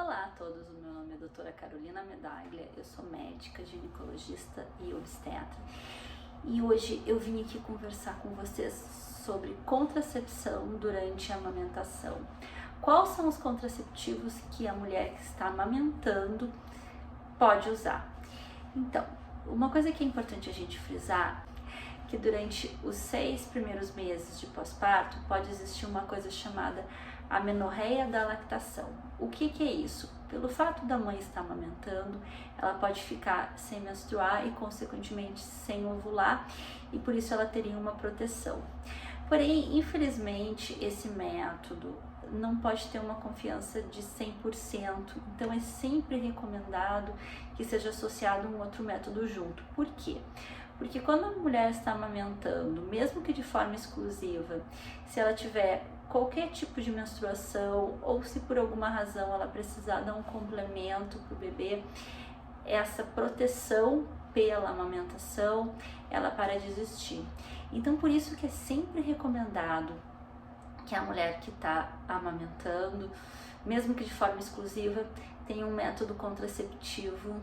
Olá a todos, o meu nome é doutora Carolina Medaglia, eu sou médica, ginecologista e obstetra. E hoje eu vim aqui conversar com vocês sobre contracepção durante a amamentação. Quais são os contraceptivos que a mulher que está amamentando pode usar? Então, uma coisa que é importante a gente frisar que durante os 6 primeiros meses de pós-parto pode existir uma coisa chamada amenorreia da lactação. O que é isso? Pelo fato da mãe estar amamentando, ela pode ficar sem menstruar e consequentemente sem ovular, e por isso ela teria uma proteção. Porém, infelizmente, esse método não pode ter uma confiança de 100%, então é sempre recomendado que seja associado um outro método junto. Por quê? Porque quando a mulher está amamentando, mesmo que de forma exclusiva, se ela tiver qualquer tipo de menstruação ou se por alguma razão ela precisar dar um complemento para o bebê, essa proteção pela amamentação, ela para de existir. Então, por isso que é sempre recomendado que a mulher que está amamentando, mesmo que de forma exclusiva, tenha um método contraceptivo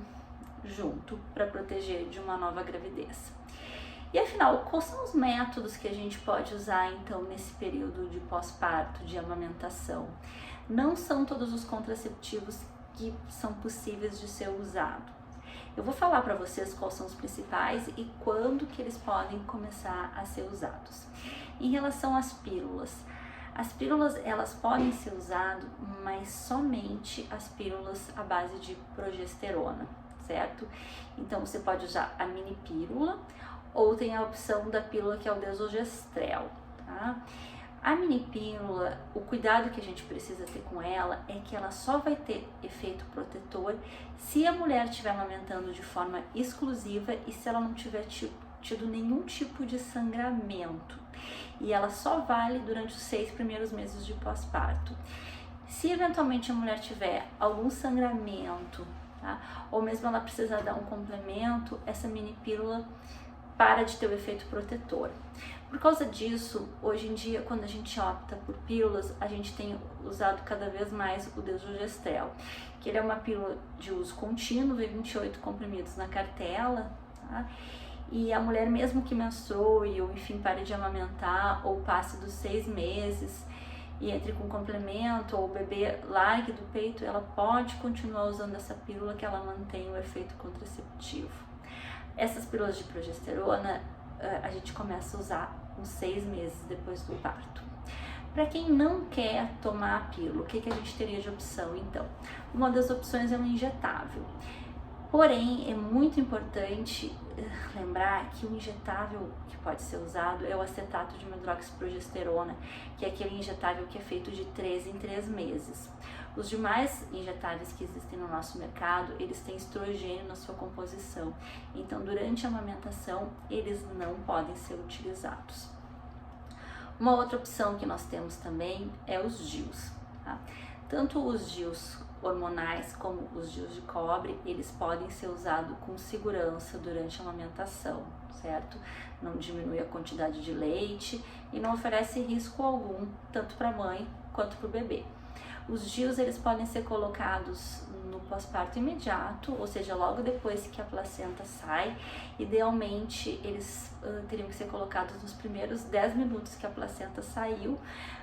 junto para proteger de uma nova gravidez. E afinal, quais são os métodos que a gente pode usar então nesse período de pós-parto, de amamentação? Não são todos os contraceptivos que são possíveis de ser usado. Eu vou falar para vocês quais são os principais e quando que eles podem começar a ser usados. Em relação às pílulas elas podem ser usadas, mas somente as pílulas à base de progesterona, certo? Então você pode usar a mini pílula ou tem a opção da pílula que é o desogestrel, tá? A mini pílula, o cuidado que a gente precisa ter com ela é que ela só vai ter efeito protetor se a mulher estiver amamentando de forma exclusiva e se ela não tiver tido nenhum tipo de sangramento. E ela só vale durante os 6 primeiros meses de pós-parto. Se eventualmente a mulher tiver algum sangramento, tá? Ou mesmo ela precisar dar um complemento, essa mini pílula para de ter o efeito protetor. Por causa disso, hoje em dia, quando a gente opta por pílulas, a gente tem usado cada vez mais o desogestrel, que ele é uma pílula de uso contínuo, vem 28 comprimidos na cartela, tá? E a mulher, mesmo que menstrue ou enfim pare de amamentar ou passe dos 6 meses e entre com complemento ou o bebê largue do peito, ela pode continuar usando essa pílula que ela mantém o efeito contraceptivo. Essas pílulas de progesterona a gente começa a usar uns 6 meses depois do parto. Para quem não quer tomar a pílula, o que a gente teria de opção então? Uma das opções é um injetável. Porém, é muito importante lembrar que o injetável que pode ser usado é o acetato de medroxiprogesterona, que é aquele injetável que é feito de 3 em 3 meses. Os demais injetáveis que existem no nosso mercado, eles têm estrogênio na sua composição, então durante a amamentação eles não podem ser utilizados. Uma outra opção que nós temos também é os DIUs, tá? Tanto os DIUs hormonais como os DIUs de cobre, eles podem ser usados com segurança durante a amamentação, certo? Não diminui a quantidade de leite e não oferece risco algum, tanto para a mãe quanto para o bebê. Os DIUs, eles podem ser colocados no pós-parto imediato, ou seja, logo depois que a placenta sai. Idealmente, eles teriam que ser colocados nos primeiros 10 minutos que a placenta saiu,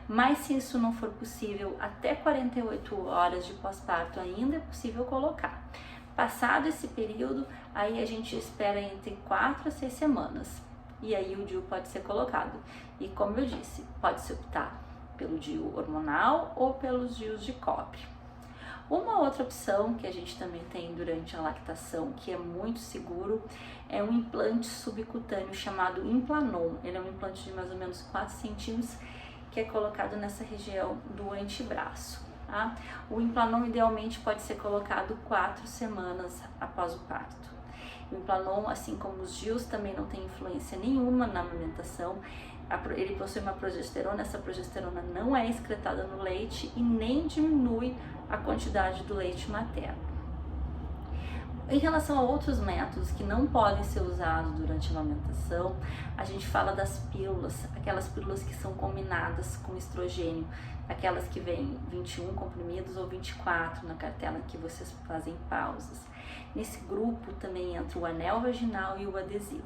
mas se isso não for possível, até 48 horas de pós-parto ainda é possível colocar. Passado esse período, aí a gente espera entre 4 a 6 semanas, e aí o DIU pode ser colocado. E como eu disse, pode-se optar pelo DIU hormonal ou pelos DIUs de cobre. Uma outra opção que a gente também tem durante a lactação, que é muito seguro, é um implante subcutâneo chamado Implanon. Ele é um implante de mais ou menos 4 centímetros que é colocado nessa região do antebraço, tá? O Implanon idealmente pode ser colocado 4 semanas após o parto. O Implanon, assim como os DIUs, também não tem influência nenhuma na amamentação. Ele possui uma progesterona, essa progesterona não é excretada no leite e nem diminui a quantidade do leite materno. Em relação a outros métodos que não podem ser usados durante a amamentação, a gente fala das pílulas, aquelas pílulas que são combinadas com estrogênio, aquelas que vêm 21 comprimidos ou 24 na cartela que vocês fazem pausas. Nesse grupo também entra o anel vaginal e o adesivo.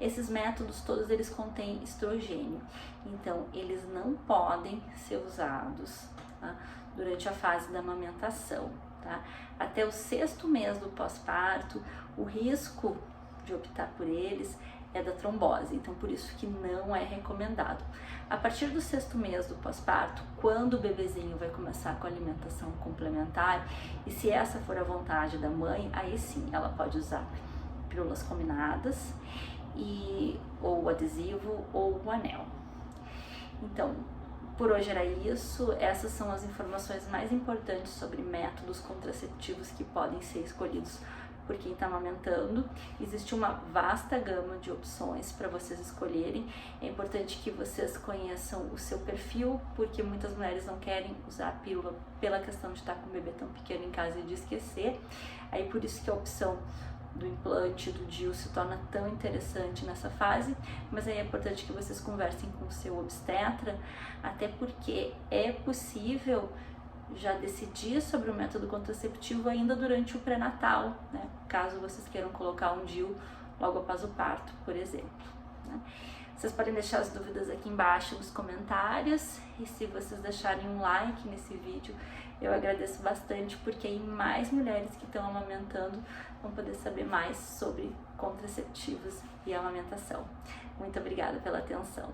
Esses métodos todos eles contêm estrogênio, então eles não podem ser usados, tá, durante a fase da amamentação. Tá? Até o 6º mês do pós-parto, o risco de optar por eles é da trombose, então por isso que não é recomendado. A partir do 6º mês do pós-parto, quando o bebezinho vai começar com a alimentação complementar, e se essa for a vontade da mãe, aí sim ela pode usar pílulas combinadas, ou o adesivo ou o anel. Então, por hoje era isso. Essas são as informações mais importantes sobre métodos contraceptivos que podem ser escolhidos por quem está amamentando. Existe uma vasta gama de opções para vocês escolherem. É importante que vocês conheçam o seu perfil, porque muitas mulheres não querem usar a pílula pela questão de estar com o bebê tão pequeno em casa e de esquecer. Aí por isso que a opção do implante, do DIU se torna tão interessante nessa fase, mas aí é importante que vocês conversem com o seu obstetra, até porque é possível já decidir sobre o método contraceptivo ainda durante o pré-natal, né? Caso vocês queiram colocar um DIU logo após o parto, por exemplo, né? Vocês podem deixar as dúvidas aqui embaixo nos comentários, e se vocês deixarem um like nesse vídeo, eu agradeço bastante, porque aí mais mulheres que estão amamentando vão poder saber mais sobre contraceptivos e amamentação. Muito obrigada pela atenção.